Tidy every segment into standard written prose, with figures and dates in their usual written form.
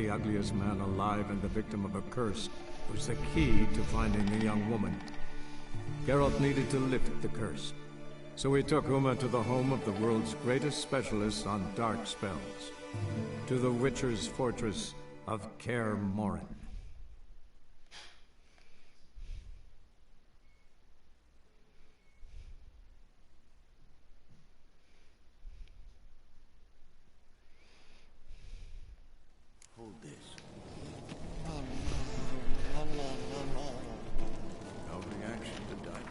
the ugliest man alive and the victim of a curse was the key to finding the young woman. Geralt needed to lift the curse, so he took Uma to the home of the world's greatest specialist on dark spells, to the Witcher's fortress of Kaer Morhen. Hold this. No reaction to diamond.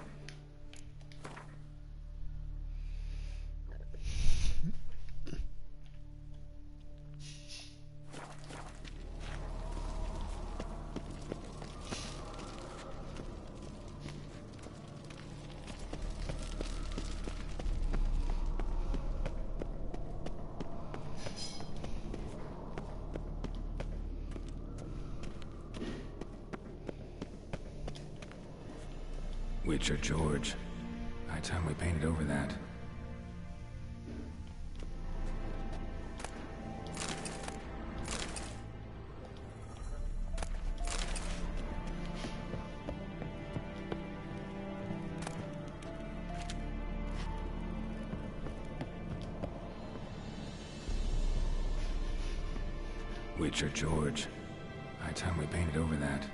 Witcher George. High time we painted over that. Witcher George. High time we painted over that.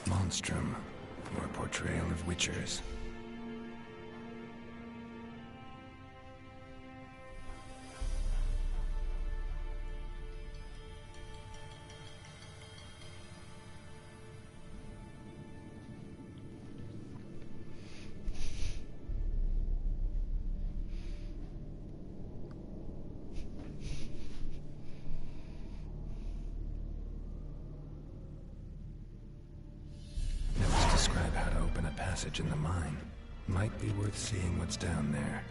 Monstrum, your portrayal of witchers. passage in the mine. Might be worth seeing what's down there.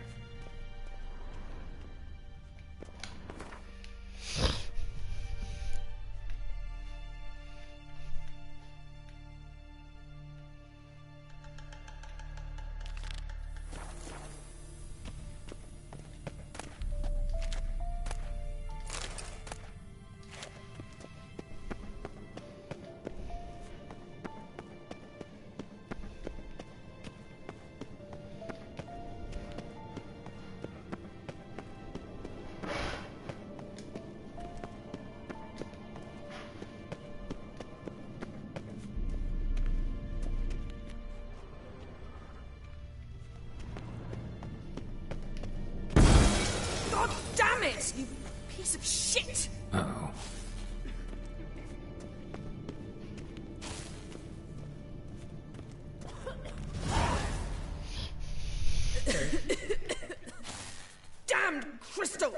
God damn it, you piece of shit! Uh-oh. Damned crystal!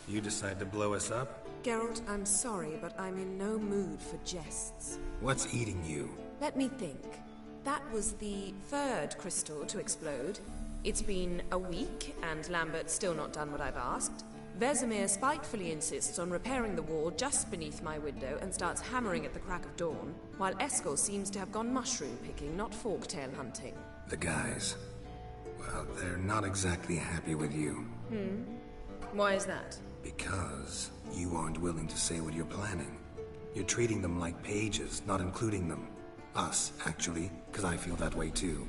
You decide to blow us up? Geralt, I'm sorry, but I'm in no mood for jests. What's eating you? Let me think. That was the third crystal to explode. It's been a week, and Lambert's still not done what I've asked. Vesemir spitefully insists on repairing the wall just beneath my window and starts hammering at the crack of dawn, while Eskel seems to have gone mushroom picking, not forktail hunting. The guys. Well, they're not exactly happy with you. Why is that? Because you aren't willing to say what you're planning. You're treating them like pages, not including them. Us, actually, because I feel that way too.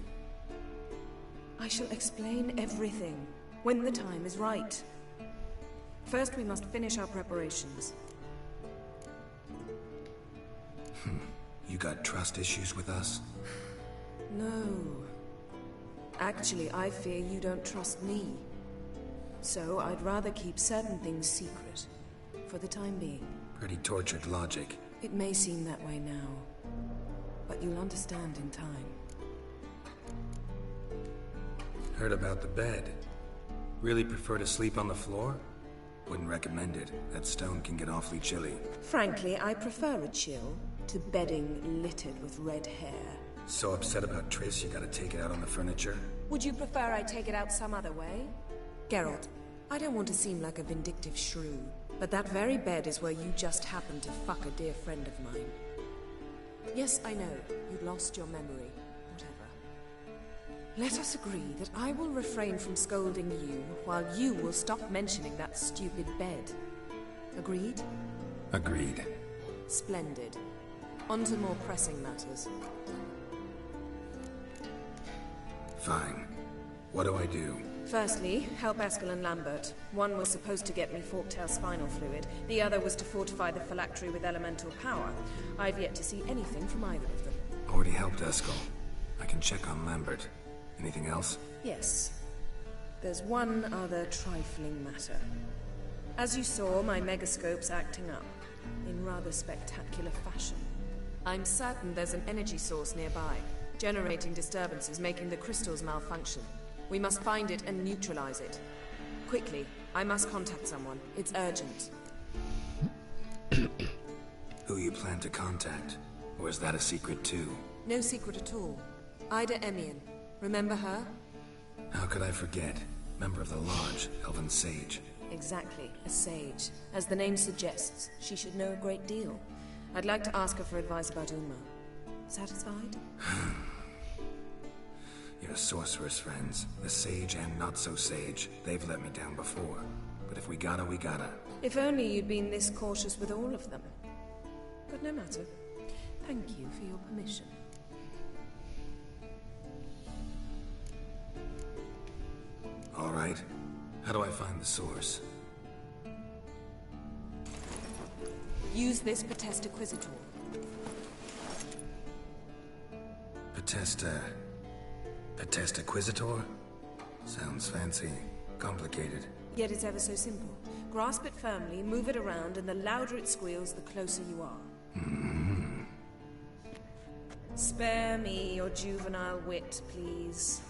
I shall explain everything, when the time is right. First, we must finish our preparations. You got trust issues with us? No. Actually, I fear you don't trust me. So, I'd rather keep certain things secret, for the time being. Pretty tortured logic. It may seem that way now, but you'll understand in time. Heard about the bed. Really prefer to sleep on the floor? Wouldn't recommend it. That stone can get awfully chilly. Frankly, I prefer a chill to bedding littered with red hair. So upset about Triss you gotta take it out on the furniture? Would you prefer I take it out some other way? Geralt, I don't want to seem like a vindictive shrew, but that very bed is where you just happened to fuck a dear friend of mine. Yes, I know, you'd lost your memory. Whatever. Let us agree that I will refrain from scolding you, while you will stop mentioning that stupid bed. Agreed? Agreed. Splendid. On to more pressing matters. Fine. What do I do? Firstly, help Eskel and Lambert. One was supposed to get me forktail spinal fluid. The other was to fortify the phylactery with elemental power. I've yet to see anything from either of them. Already helped Eskel. I can check on Lambert. Anything else? Yes. There's one other trifling matter. As you saw, my megascope's acting up, in rather spectacular fashion. I'm certain there's an energy source nearby, generating disturbances, making the crystals malfunction. We must find it and neutralize it. Quickly, I must contact someone. It's urgent. Who you plan to contact? Or is that a secret too? No secret at all. Ida Emian. Remember her? How could I forget? Member of the Lodge, Elven Sage. Exactly, a sage. As the name suggests, she should know a great deal. I'd like to ask her for advice about Uma. Satisfied? Your sorceress friends, the sage and not-so-sage, they've let me down before. But if we gotta, we gotta. If only you'd been this cautious with all of them. But no matter. Thank you for your permission. All right. How do I find the source? Use this Potestaquisitor. Potestaquisitor? Sounds fancy. Complicated. Yet it's ever so simple. Grasp it firmly, move it around, and the louder it squeals, the closer you are. Spare me your juvenile wit, please.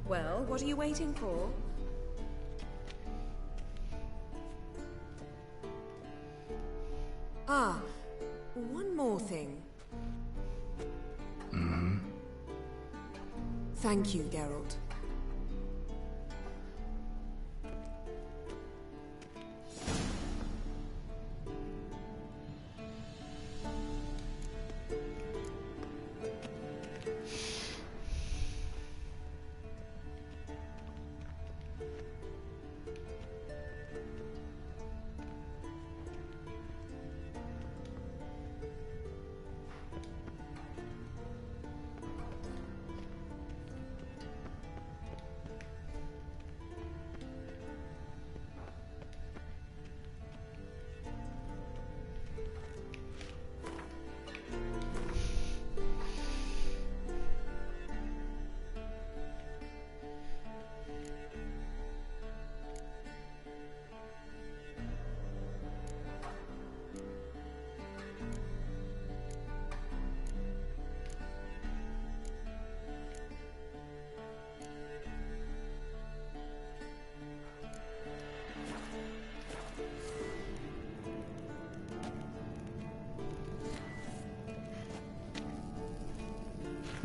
Well, what are you waiting for? Ah, one more thing. Thank you, Geralt.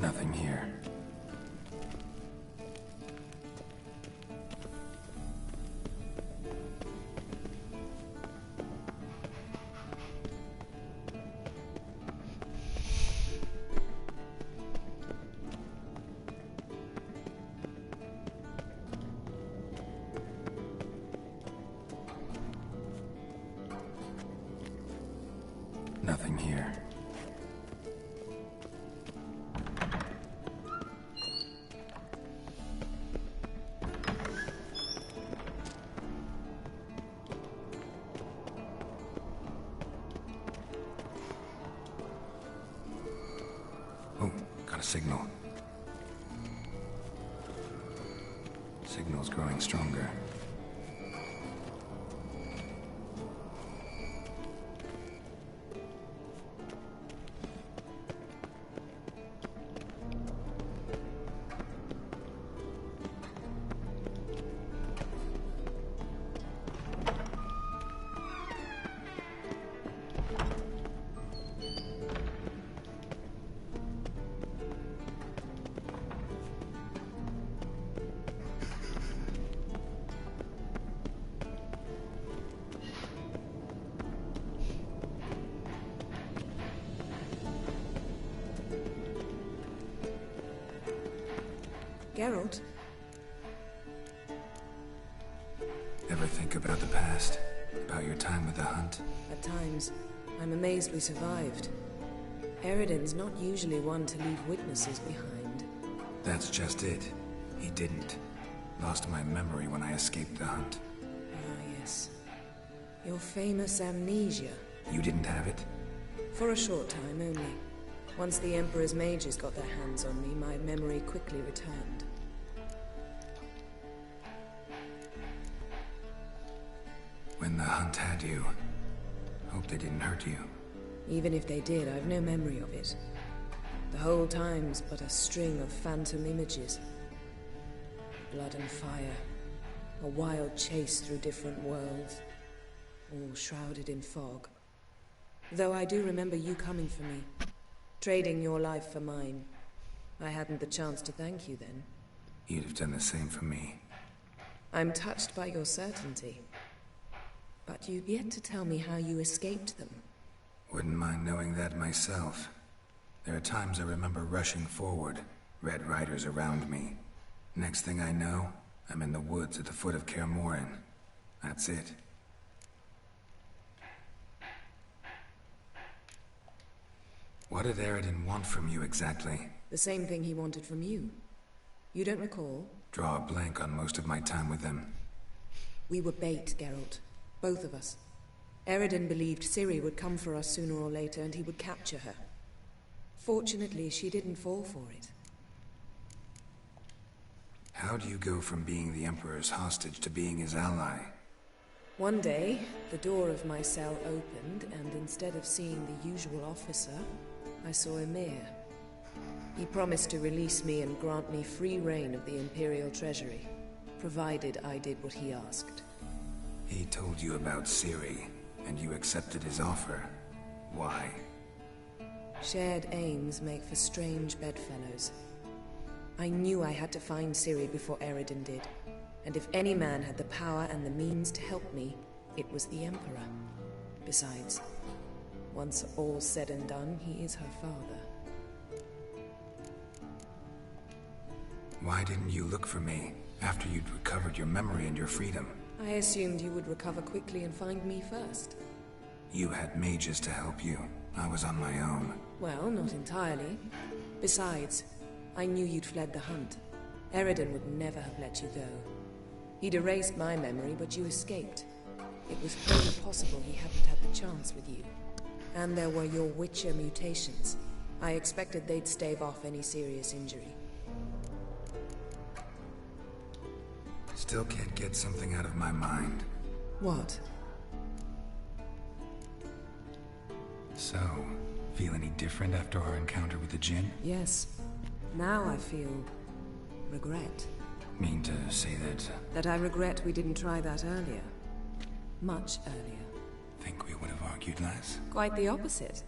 Nothing here. Nothing here. Oh, got a signal. Signal's growing stronger. Geralt? Ever think about the past? About your time with the Hunt? At times, I'm amazed we survived. Eridan's not usually one to leave witnesses behind. That's just it. He didn't. Lost my memory when I escaped the Hunt. Ah, yes. Your famous amnesia. You didn't have it? For a short time only. Once the Emperor's mages got their hands on me, my memory quickly returned. When the Hunt had you, hope they didn't hurt you. Even if they did, I've no memory of it. The whole time's but a string of phantom images. Blood and fire. A wild chase through different worlds. All shrouded in fog. Though I do remember you coming for me. Trading your life for mine. I hadn't the chance to thank you then. You'd have done the same for me. I'm touched by your certainty. But you've yet to tell me how you escaped them. Wouldn't mind knowing that myself. There are times I remember rushing forward, Red Riders around me. Next thing I know, I'm in the woods at the foot of Kaer Morhen. That's it. What did Eridan want from you exactly? The same thing he wanted from you. You don't recall? Draw a blank on most of my time with them. We were bait, Geralt. Both of us. Eridan believed Ciri would come for us sooner or later and he would capture her. Fortunately, she didn't fall for it. How do you go from being the Emperor's hostage to being his ally? One day, the door of my cell opened, and instead of seeing the usual officer, I saw Emir. He promised to release me and grant me free reign of the Imperial Treasury, provided I did what he asked. He told you about Ciri, and you accepted his offer. Why? Shared aims make for strange bedfellows. I knew I had to find Ciri before Eridan did. And if any man had the power and the means to help me, it was the Emperor. Besides, once all's said and done, he is her father. Why didn't you look for me after you'd recovered your memory and your freedom? I assumed you would recover quickly and find me first. You had mages to help you. I was on my own. Well, not entirely. Besides, I knew you'd fled the hunt. Eridan would never have let you go. He'd erased my memory, but you escaped. It was wholly possible he hadn't had the chance with you. And there were your Witcher mutations. I expected they'd stave off any serious injury. Still can't get something out of my mind. What? So, feel any different after our encounter with the Djinn? Yes. Now I feel regret. Mean to say that... That I regret we didn't try that earlier. Much earlier. Think we would have argued less? Quite the opposite.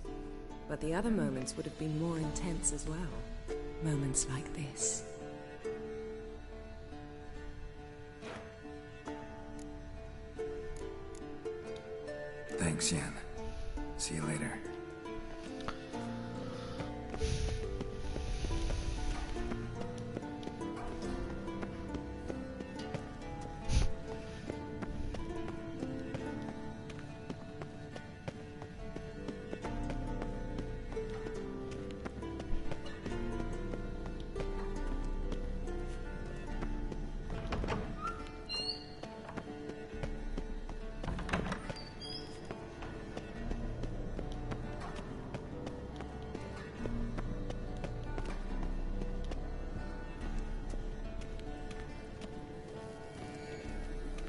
But the other moments would have been more intense as well. Moments like this. Thanks, Yen. See you later.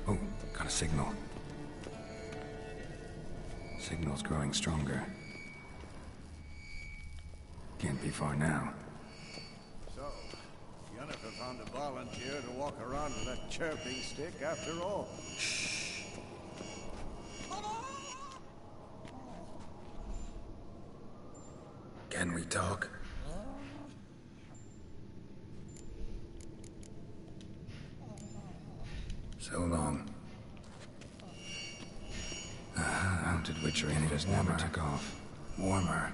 Oh, got a signal. Signal's growing stronger. Can't be far now. So, Yennefer found a volunteer to walk around with that chirping stick after all. Shh. Can we talk? So long. How did Witcher Anita's never took off? Warmer.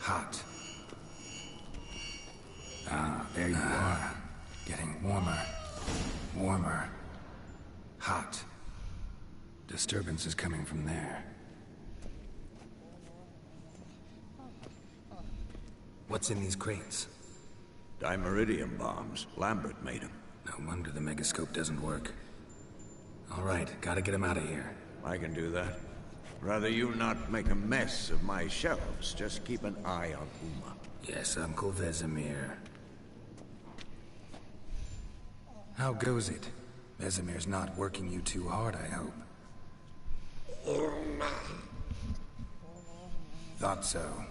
Hot. Ah, there you are. Getting warmer. Warmer. Hot. Disturbance is coming from there. What's in these crates? Dimeridium bombs. Lambert made them. No wonder the megascope doesn't work. All right, gotta get him out of here. I can do that. Rather you not make a mess of my shelves. Just keep an eye on Uma. Yes, Uncle Vesemir. How goes it? Vesemir's not working you too hard, I hope. Thought so.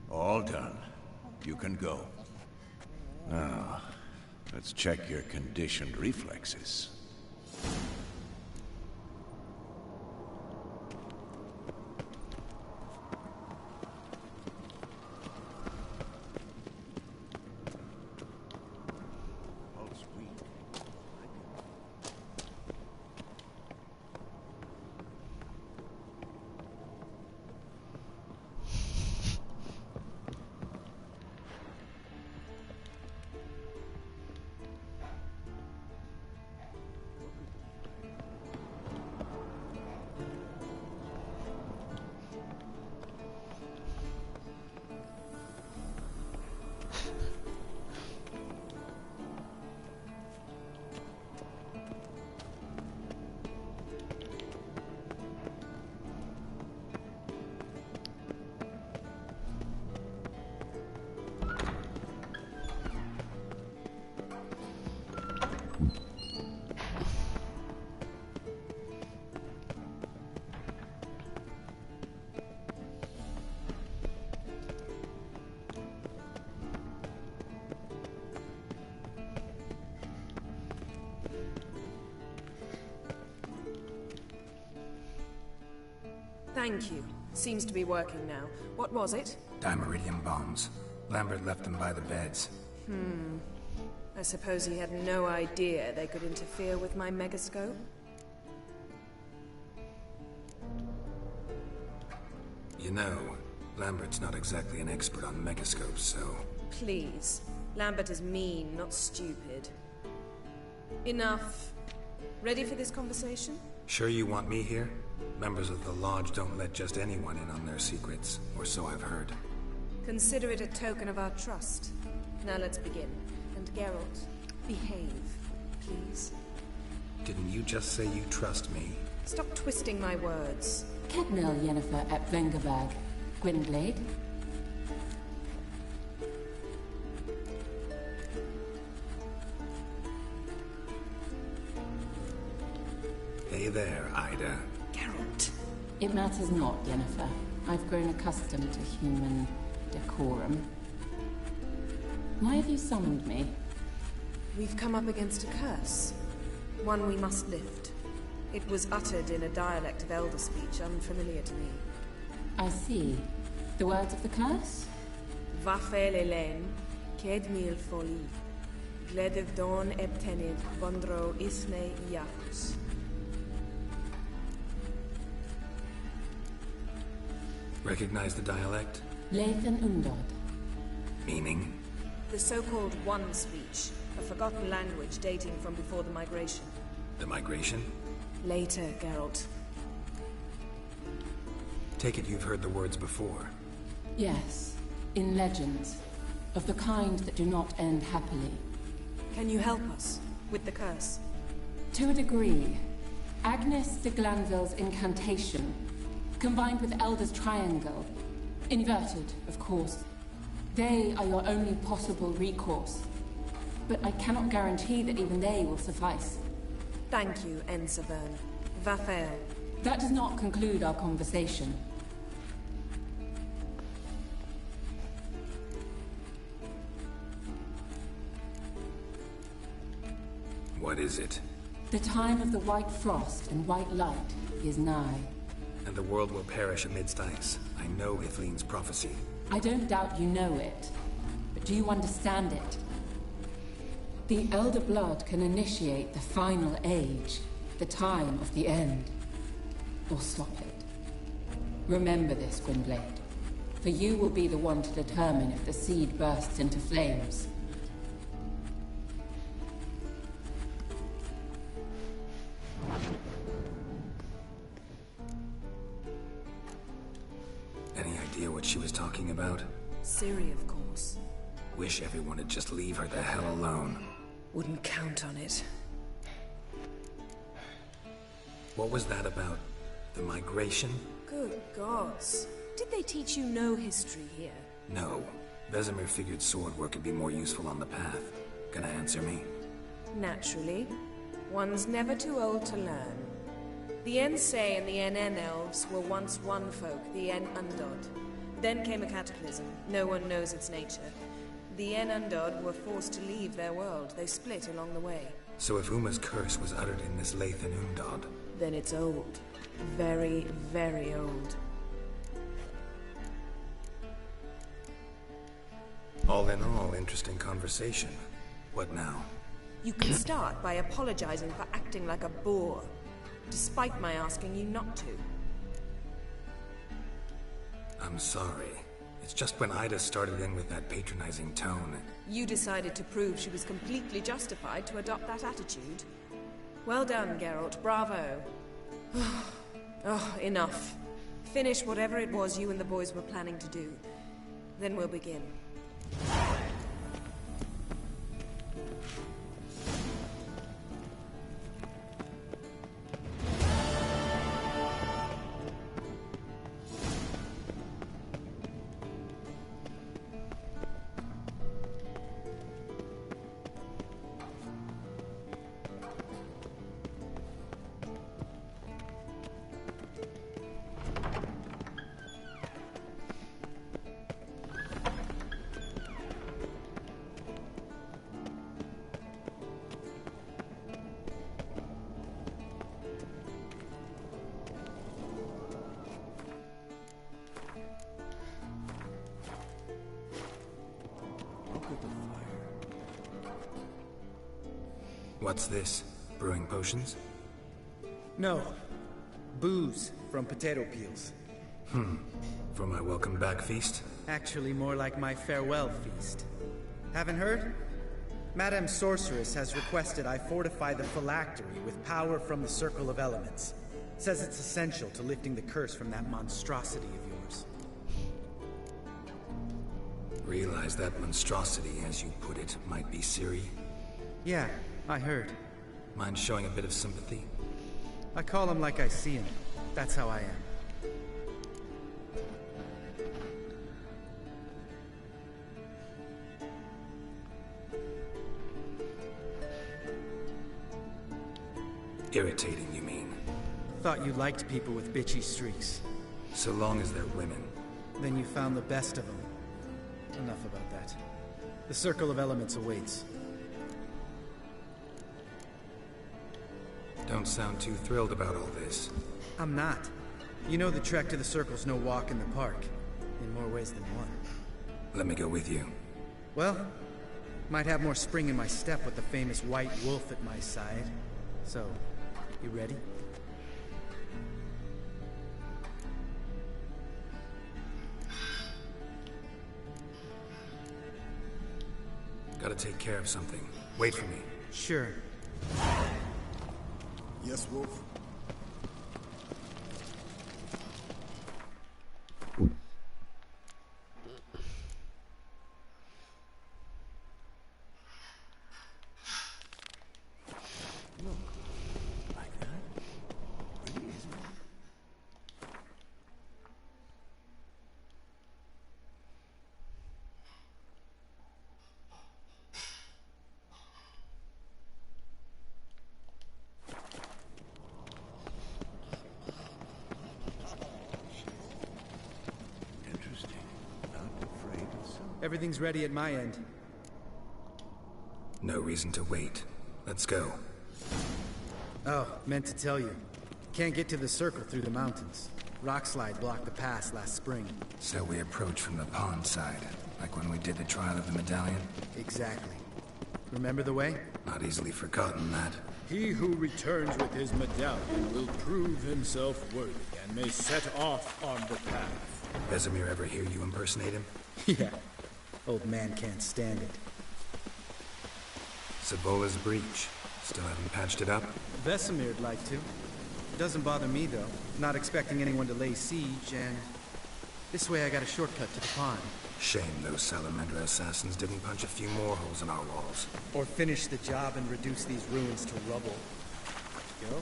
All done. You can go. Now, let's check your conditioned reflexes. Pulse weak. Thank you. Seems to be working now. What was it? Dimeridium bombs. Lambert left them by the beds. I suppose he had no idea they could interfere with my megascope? You know, Lambert's not exactly an expert on megascopes, so... Please. Lambert is mean, not stupid. Enough. Ready for this conversation? Sure you want me here? Members of the Lodge don't let just anyone in on their secrets, or so I've heard. Consider it a token of our trust. Now let's begin. And Geralt, behave, please. Didn't you just say you trust me? Stop twisting my words. Kednel Yennefer at Vengerberg. Gwynblade? Hey there, Ida. Geralt. It matters not, Yennefer. I've grown accustomed to human decorum. Why have you summoned me? We've come up against a curse. One we must lift. It was uttered in a dialect of Elder speech unfamiliar to me. I see. The words of the curse? Vafel Elen, Ked mil foli, Gledev don ebtenid, Bondro isne iacus. Recognize the dialect? Lathan Undod. Meaning? The so-called One speech, a forgotten language dating from before the migration. The migration? Later, Geralt. Take it you've heard the words before. Yes, in legends. Of the kind that do not end happily. Can you help us with the curse? To a degree. Agnes de Glanville's incantation, combined with Elder's triangle, inverted, of course. They are your only possible recourse. But I cannot guarantee that even they will suffice. Thank you, Ensavern. Vafel. That does not conclude our conversation. What is it? The time of the white frost and white light is nigh. And the world will perish amidst ice. I know Ithleen's prophecy. I don't doubt you know it. But do you understand it? The Elder Blood can initiate the final age, the time of the end. Or stop it. Remember this, Gwynblade. For you will be the one to determine if the seed bursts into flames. Any idea what she was talking about? Ciri, of course. Wish everyone would just leave her the hell alone. Wouldn't count on it. What was that about? The migration? Good gods. Did they teach you no history here? No. Vesemir figured sword work would be more useful on the path. Gonna answer me? Naturally. One's never too old to learn. The Ensei and the NN elves were once one folk, the En Undod. Then came a cataclysm. No one knows its nature. The En Undod were forced to leave their world. They split along the way. So if Uma's curse was uttered in this Lathan Undod... Then it's old. Very, very old. All in all, interesting conversation. What now? You can start by apologizing for acting like a boor, despite my asking you not to. I'm sorry. It's just when Ida started in with that patronizing tone. You decided to prove she was completely justified to adopt that attitude. Well done, Geralt. Bravo. Oh, enough. Finish whatever it was you and the boys were planning to do. Then we'll begin. What's this? Brewing potions? No. Booze from potato peels. For my welcome back feast? Actually more like my farewell feast. Haven't heard? Madame Sorceress has requested I fortify the phylactery with power from the Circle of Elements. Says it's essential to lifting the curse from that monstrosity of yours. Realize that monstrosity, as you put it, might be Ciri? Yeah, I heard. Mind showing a bit of sympathy? I call him like I see him. That's how I am. Irritating, you mean? Thought you liked people with bitchy streaks. So long as they're women. Then you found the best of them. Enough about that. The Circle of Elements awaits. Don't sound too thrilled about all this. I'm not. You know the trek to the Circle's no walk in the park. In more ways than one. Let me go with you. Well, might have more spring in my step with the famous white wolf at my side. So, you ready? Gotta take care of something. Wait for me. Sure. Yes, Wolf? Like that? Pretty, isn't it? Interesting. Not afraid of some. Everything's ready at my end. No reason to wait. Let's go. Oh, meant to tell you. Can't get to the Circle through the mountains. Rockslide blocked the pass last spring. So we approach from the pond side, like when we did the trial of the medallion? Exactly. Remember the way? Not easily forgotten, that. He who returns with his medallion will prove himself worthy and may set off on the path. Vesemir ever hear you impersonate him? Yeah. Old man can't stand it. Sabola's breach. Still haven't patched it up? Vesemir'd like to. Doesn't bother me, though. Not expecting anyone to lay siege, and... this way I got a shortcut to the pond. Shame those Salamander assassins didn't punch a few more holes in our walls. Or finish the job and reduce these ruins to rubble. Go?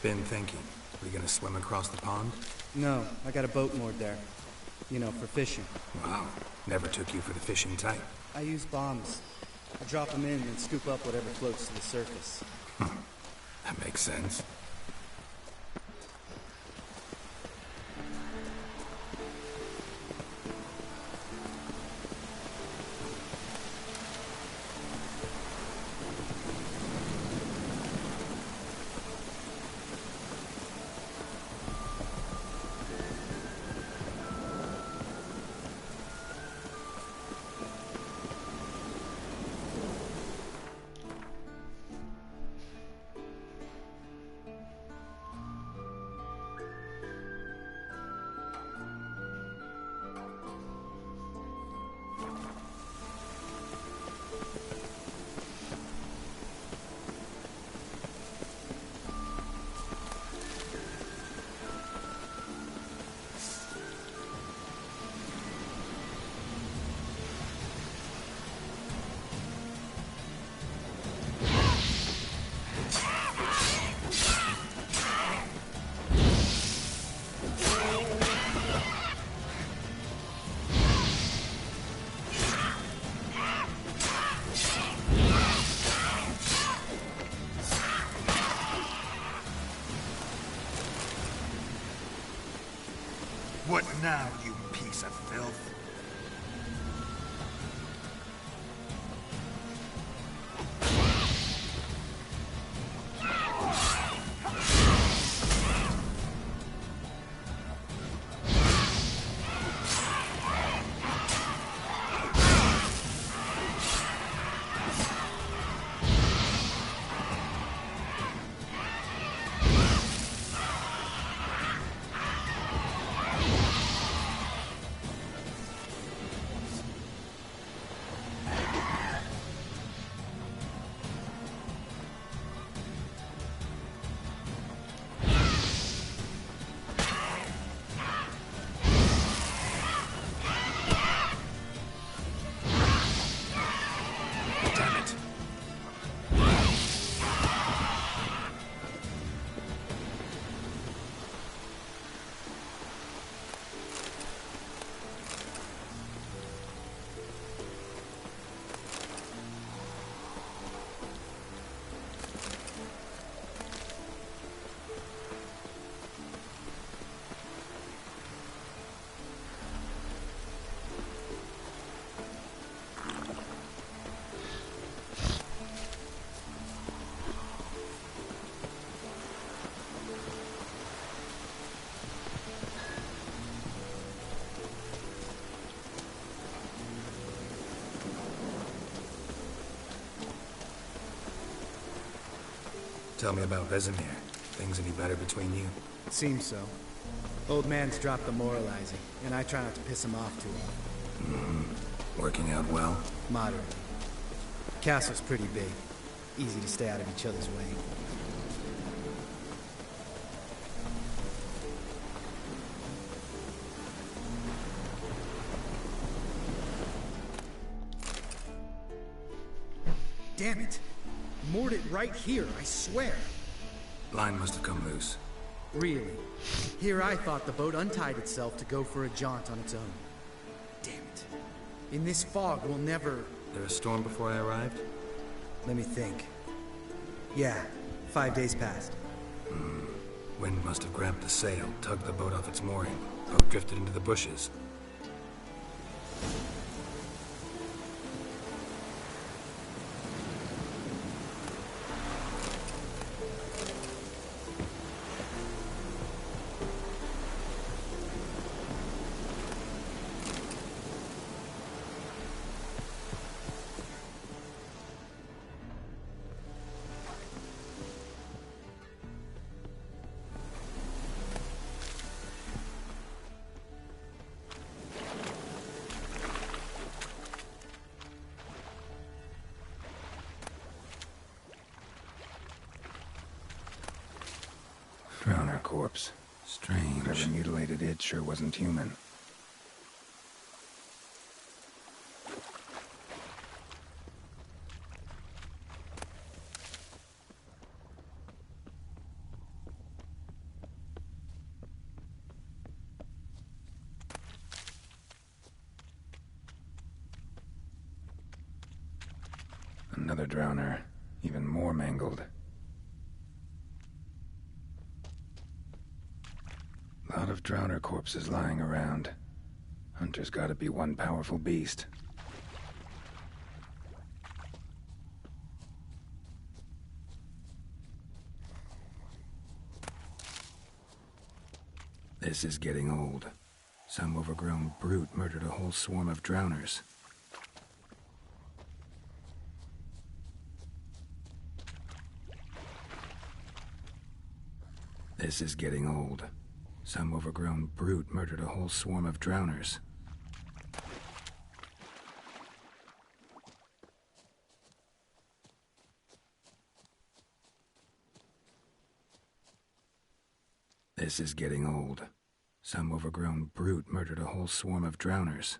Been thinking. We gonna swim across the pond? No, I got a boat moored there. You know, for fishing. Wow. Never took you for the fishing type. I use bombs. I drop them in and scoop up whatever floats to the surface. That makes sense. What now, you piece of filth? tell me about Vesemir. Things any better between you? Seems so. Old man's dropped the moralizing, and I try not to piss him off too often. Working out well? Moderately. Castle's pretty big. Easy to stay out of each other's way. Damn it! Moored it right here, I swear. Line must have come loose. Really? Here I thought the boat untied itself to go for a jaunt on its own. Damn it. In this fog, we'll never... There a storm before I arrived? Let me think. Yeah, 5 days passed. Wind must have grabbed the sail, tugged the boat off its mooring. Boat drifted into the bushes. Drowner corpse. Strange. Whoever mutilated it sure wasn't human. Another drowner. Even more mangled. Lot of drowner corpses lying around. Hunter's gotta be one powerful beast. This is getting old. Some overgrown brute murdered a whole swarm of drowners. This is getting old. Some overgrown brute murdered a whole swarm of drowners. This is getting old. Some overgrown brute murdered a whole swarm of drowners.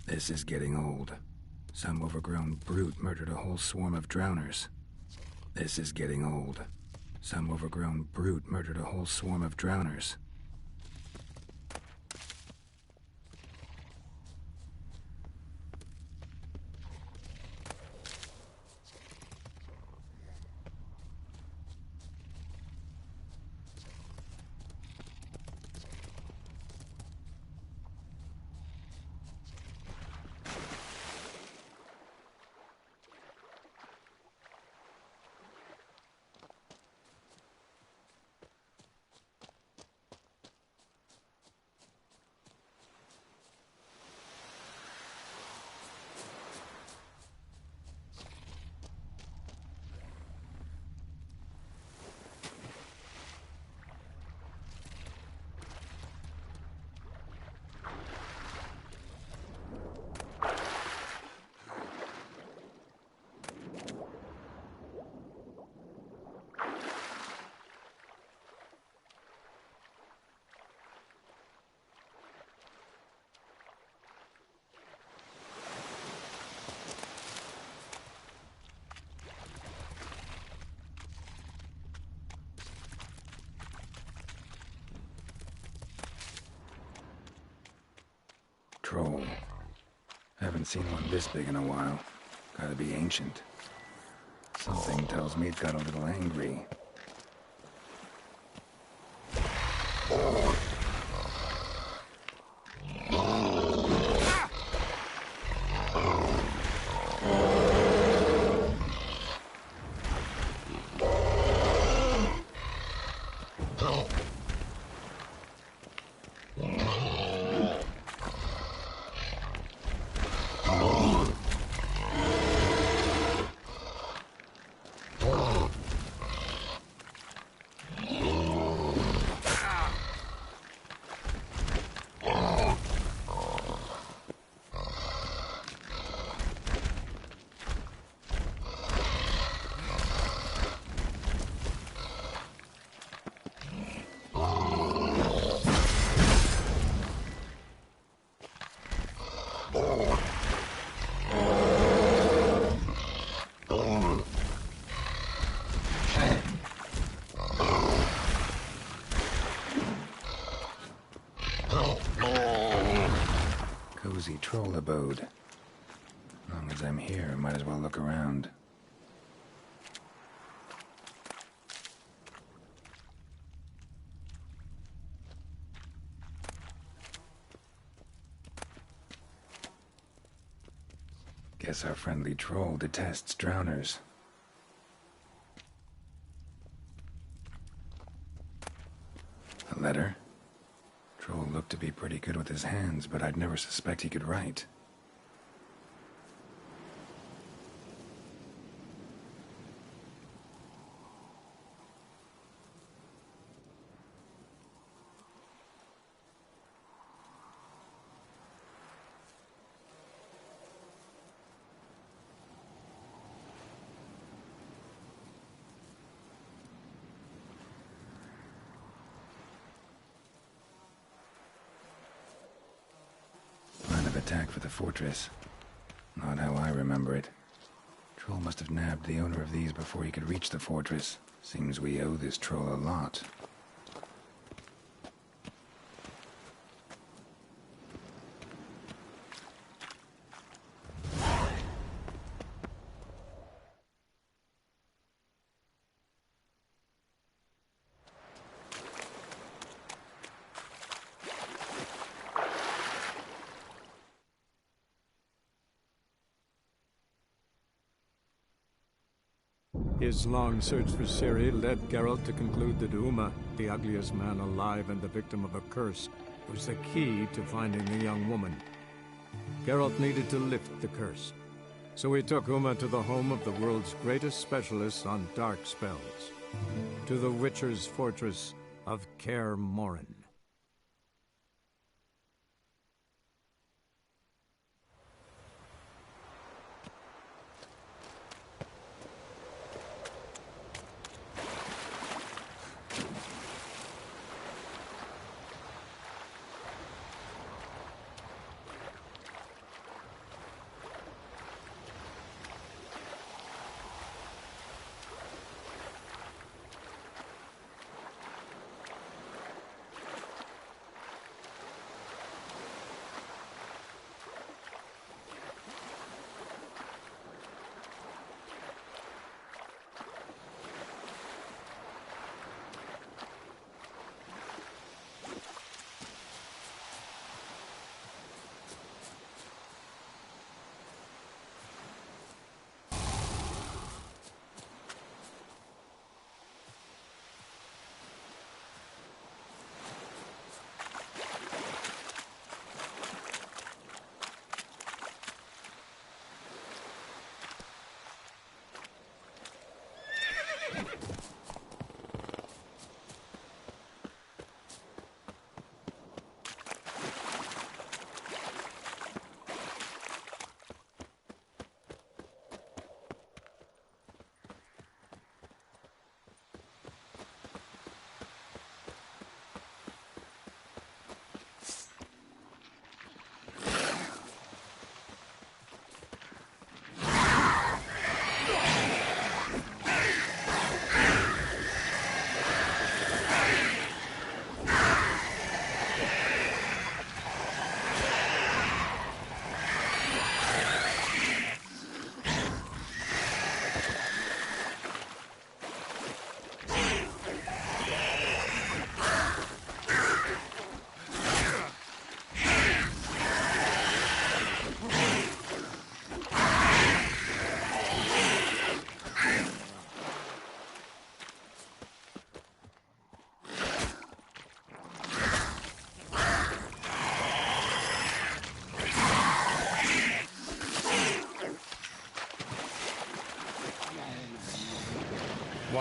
This is getting old. Some overgrown brute murdered a whole swarm of drowners. This is getting old. Some overgrown brute murdered a whole swarm of drowners. Haven't seen one this big in a while. Gotta be ancient. Something tells me it got a little angry. Cozy troll abode. As long as I'm here, might as well look around. Guess our friendly troll detests drowners. A letter? Troll looked to be pretty good with his hands, but I'd never suspect he could write. Attack for the fortress. Not how I remember it. Troll must have nabbed the owner of these before he could reach the fortress. Seems we owe this troll a lot. His long search for Ciri led Geralt to conclude that Uma, the ugliest man alive and the victim of a curse, was the key to finding the young woman. Geralt needed to lift the curse, so he took Uma to the home of the world's greatest specialist on dark spells, to the Witcher's fortress of Kaer Morhen.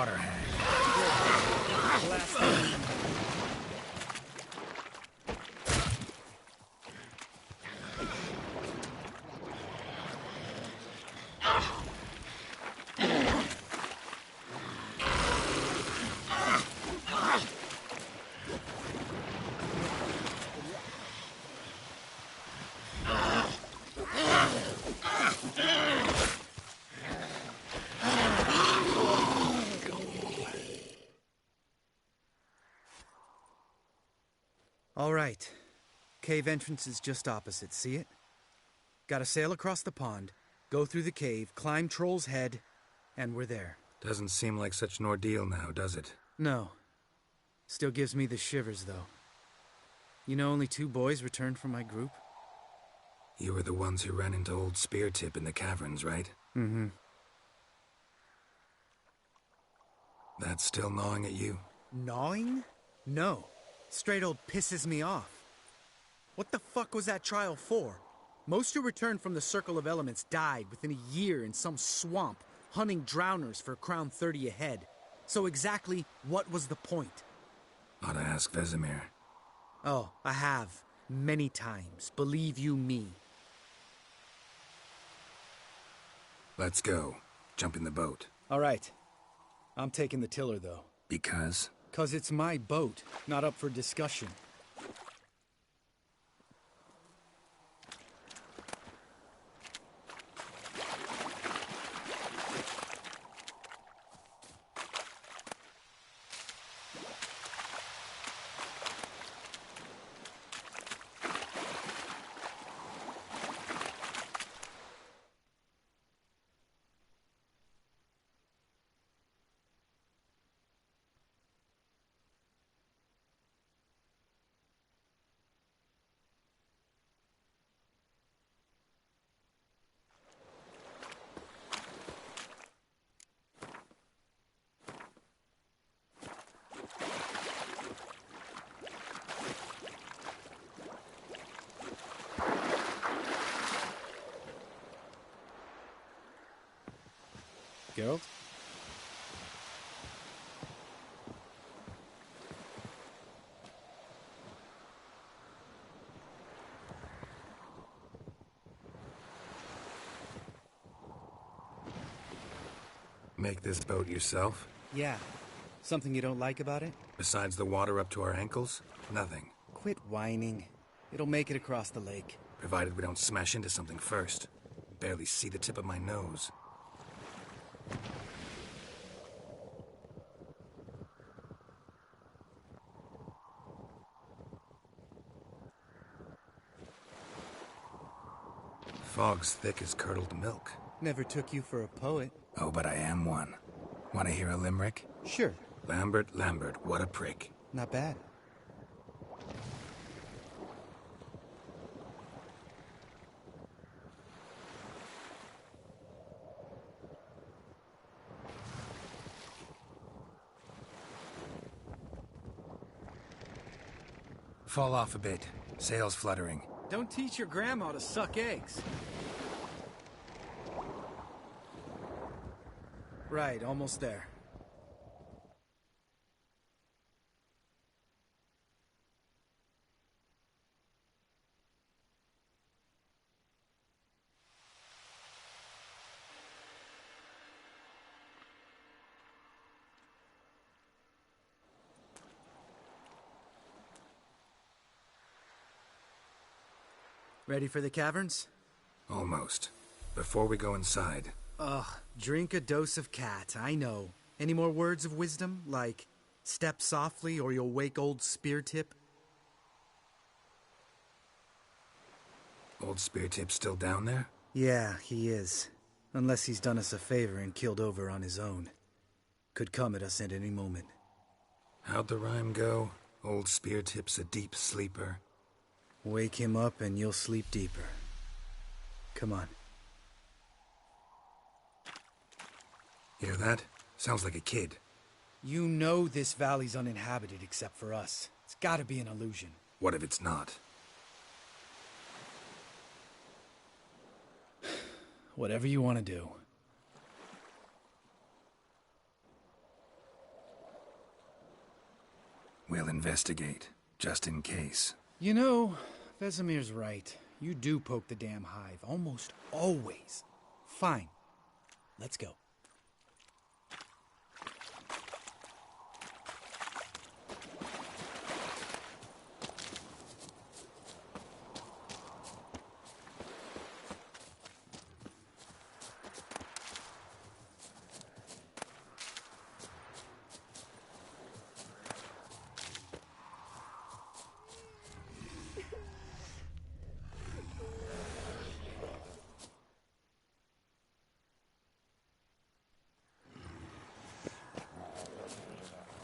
water hag. All right. Cave entrance is just opposite, see it? Gotta sail across the pond, go through the cave, climb Troll's Head, and we're there. Doesn't seem like such an ordeal now, does it? No. Still gives me the shivers, though. You know only 2 boys returned from my group? You were the ones who ran into old Speartip in the caverns, right? Mm-hmm. That's still gnawing at you? Gnawing? No. Straight old pisses me off. What the fuck was that trial for? Most who returned from the Circle of Elements died within a year in some swamp, hunting drowners for crown 30 a head. So exactly what was the point? Ought to ask Vesemir. Oh, I have. Many times. Believe you me. Let's go. Jump in the boat. All right. I'm taking the tiller, though. Because? 'Cause it's my boat, not up for discussion. Geralt? Make this boat yourself? Yeah. Something you don't like about it? Besides the water up to our ankles? Nothing. Quit whining. It'll make it across the lake. Provided we don't smash into something first. Barely see the tip of my nose. Fog's thick as curdled milk. Never took you for a poet. Oh, but I am one. Want to hear a limerick? Sure. Lambert, Lambert, what a prick. Not bad. Fall off a bit. Sails fluttering. Don't teach your grandma to suck eggs. Right, almost there. Ready for the caverns? Almost. Before we go inside... Ugh, drink a dose of cat, I know. Any more words of wisdom, like, step softly or you'll wake old Speartip? Old Speartip's still down there? Yeah, he is. Unless he's done us a favor and killed over on his own. Could come at us at any moment. How'd the rhyme go? Old Speartip's a deep sleeper. Wake him up and you'll sleep deeper. Come on. Hear that? Sounds like a kid. You know this valley's uninhabited except for us. It's gotta be an illusion. What if it's not? Whatever you want to do. We'll investigate, just in case. You know, Vesemir's right. You do poke the damn hive, almost always. Fine. Let's go.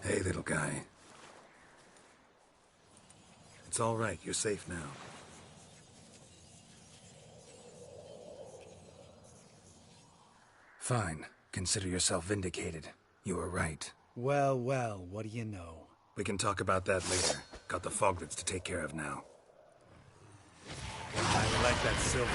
Hey, little guy. It's all right. You're safe now. Fine. Consider yourself vindicated. You were right. Well, well, what do you know? We can talk about that later. Got the foglets to take care of now. I like that silver.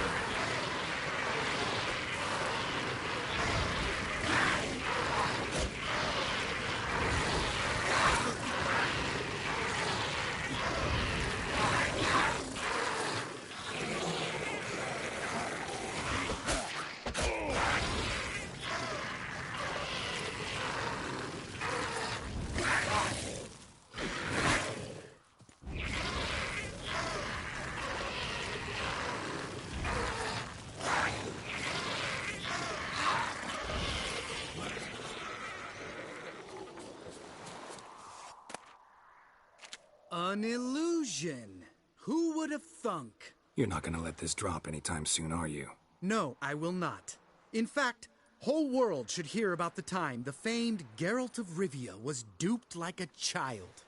An illusion. Who would have thunk? You're not gonna let this drop anytime soon, are you? No, I will not. In fact, whole world should hear about the time the famed Geralt of Rivia was duped like a child.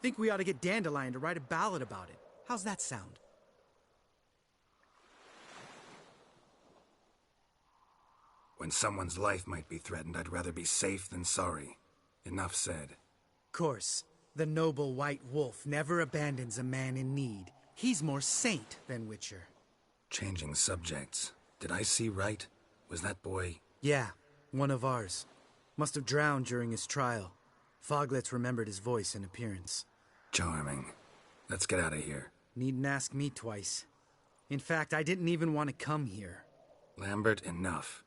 Think we ought to get Dandelion to write a ballad about it. How's that sound? When someone's life might be threatened, I'd rather be safe than sorry. Enough said. Course, the noble white wolf never abandons a man in need. He's more saint than Witcher. Changing subjects. Did I see right? Was that boy... Yeah, one of ours. Must have drowned during his trial. Foglets remembered his voice and appearance. Charming. Let's get out of here. Needn't ask me twice. In fact, I didn't even want to come here. Lambert, enough.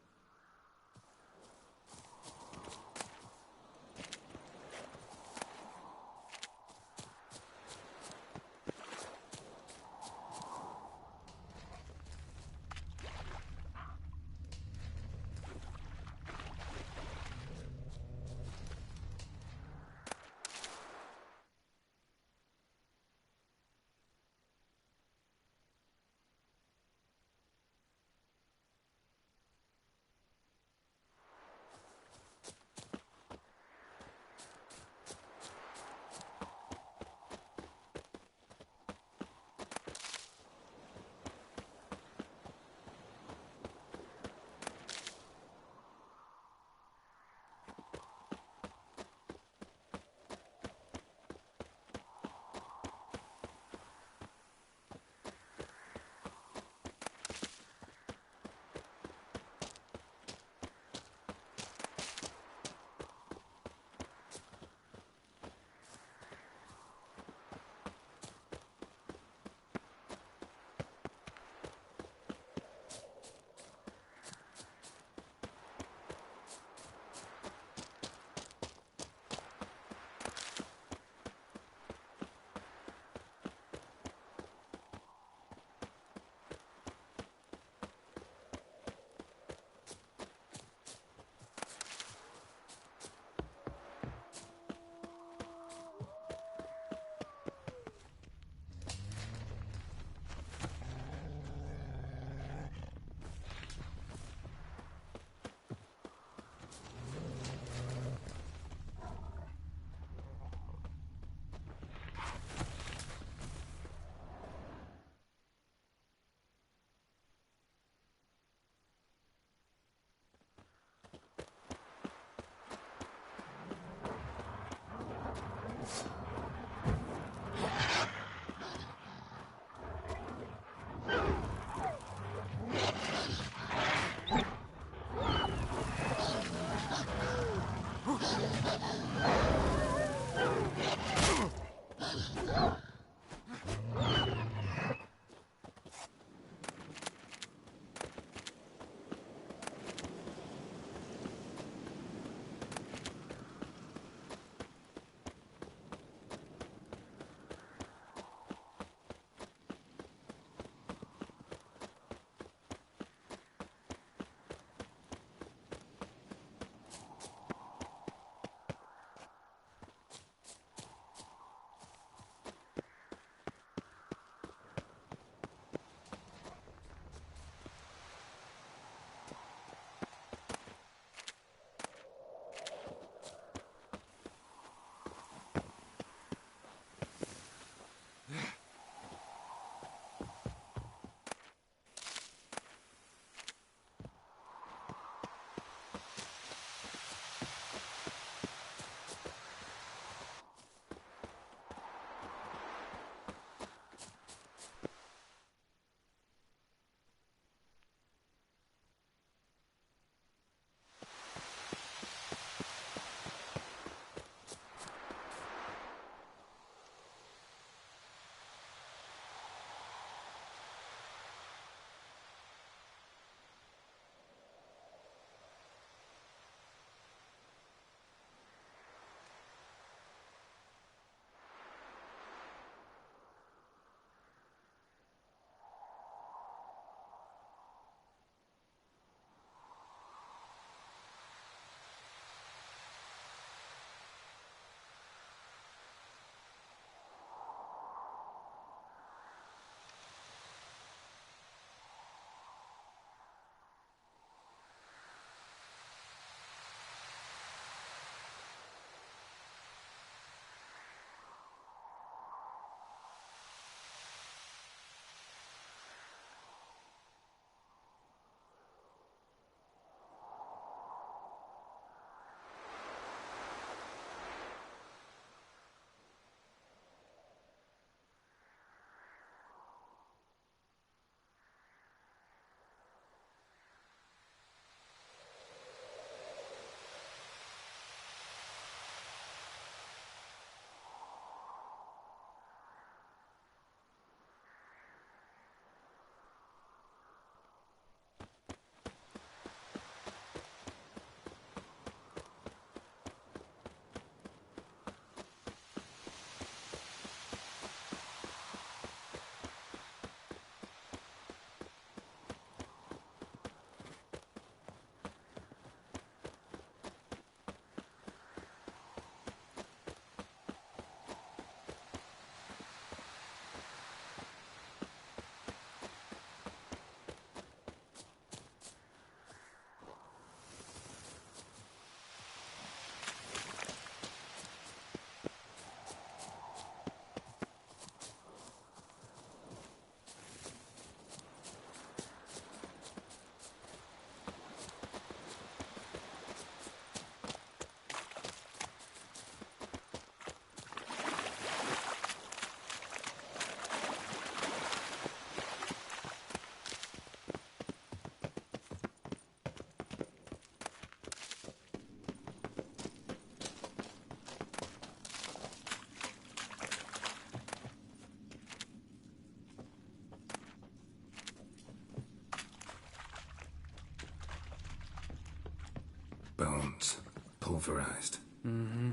pulverized. Mm-hmm.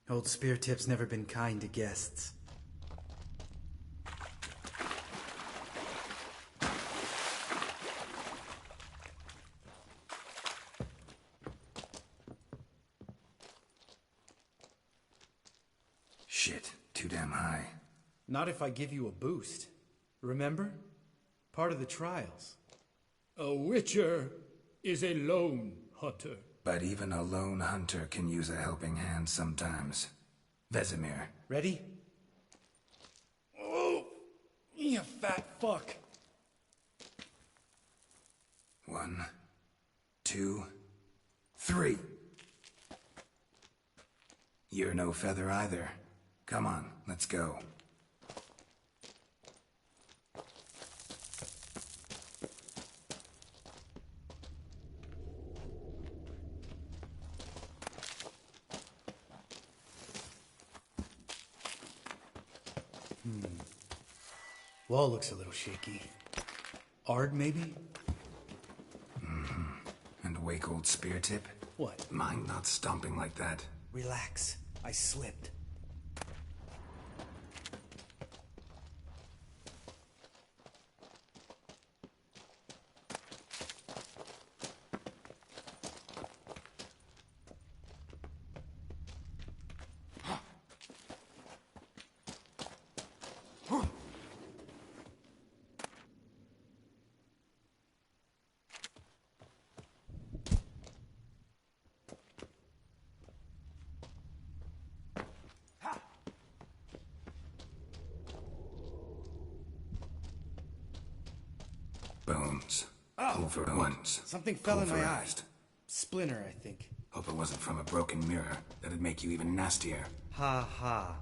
Old Spear Tip's never been kind to guests. Shit, too damn high. Not if I give you a boost. Remember? Part of the trials. A witcher is a lone hunter. But even a lone hunter can use a helping hand sometimes. Vesemir. Ready? Oh, you fat fuck. 1, 2, 3. You're no feather either. Come on, let's go. Wall looks a little shaky. Ard, maybe? Mm-hmm. And wake old Spear Tip? What? Mind not stomping like that. Relax. I slipped. Bones. Oh, Pulverized. something fell in my eye. Pulverized. Splinter, I think. Hope it wasn't from a broken mirror. That'd make you even nastier. Ha ha.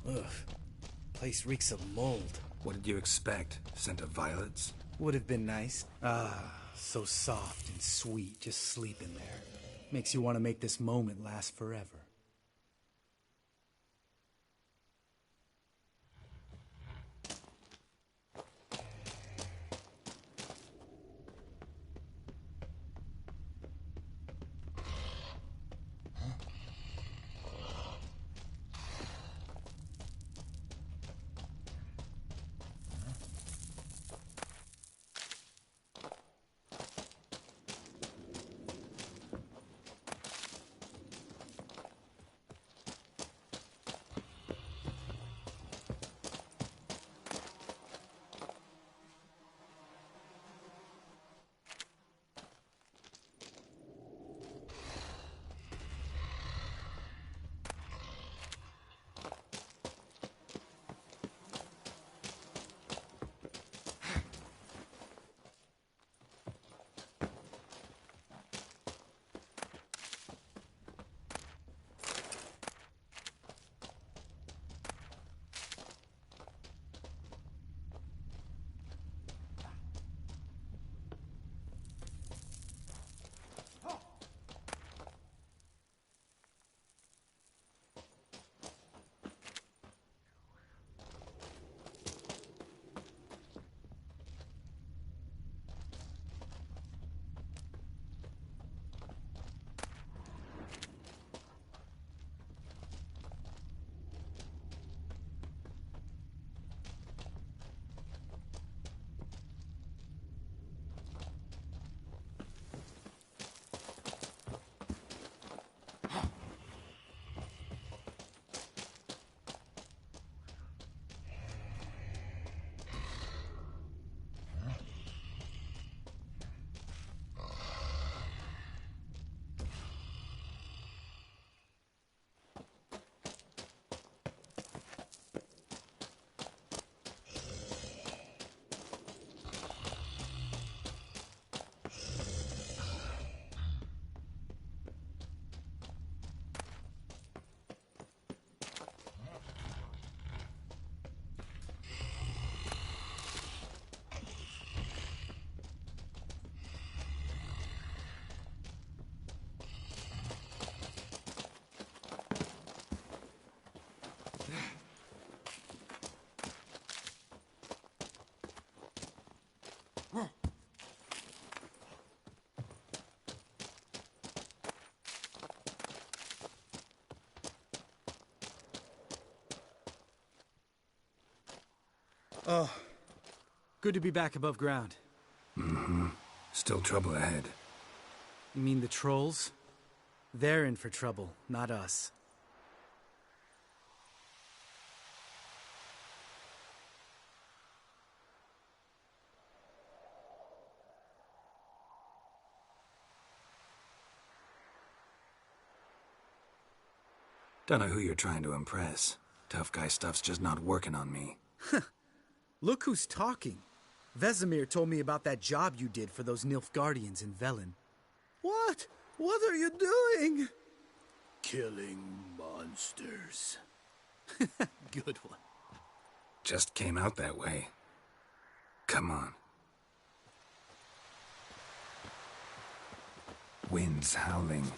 Ugh. Place reeks of mold. What did you expect? Scent of violets? Would have been nice. Ah, so soft and sweet, just sleeping there. Makes you want to make this moment last forever. Oh, good to be back above ground. Mm-hmm. Still trouble ahead. You mean the trolls? They're in for trouble, not us. Don't know who you're trying to impress. Tough guy stuff's just not working on me. Look who's talking. Vesemir told me about that job you did for those Nilfgaardians in Velen. What? What are you doing? Killing monsters. Good one. Just came out that way. Come on. Wind's howling.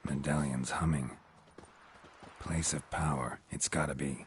Medallion's humming. Place of power, it's gotta be.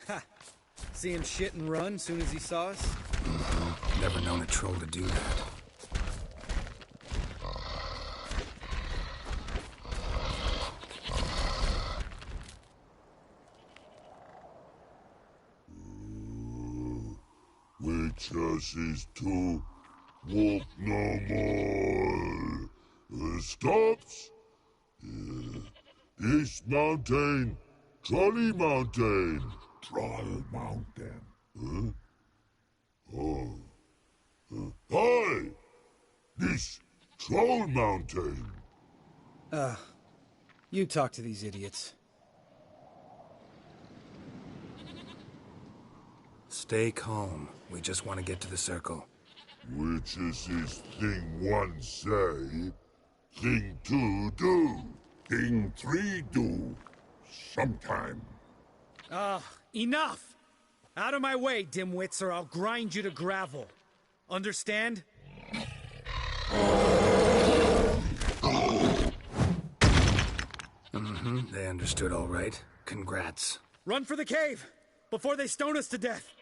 Ha! See him shit and run soon as he saw us? Never known a troll to do that. Witches to walk no more. Stops. East Mountain, Trolley Mountain. Troll Mountain. Huh? Oh. Hi! This Troll Mountain. You talk to these idiots. Stay calm. We just want to get to the circle. Which is his thing one say, thing two do, thing three do, sometime. Enough! Out of my way, dimwits, or I'll grind you to gravel. Understand? They understood all right. Congrats. Run for the cave! Before they stone us to death!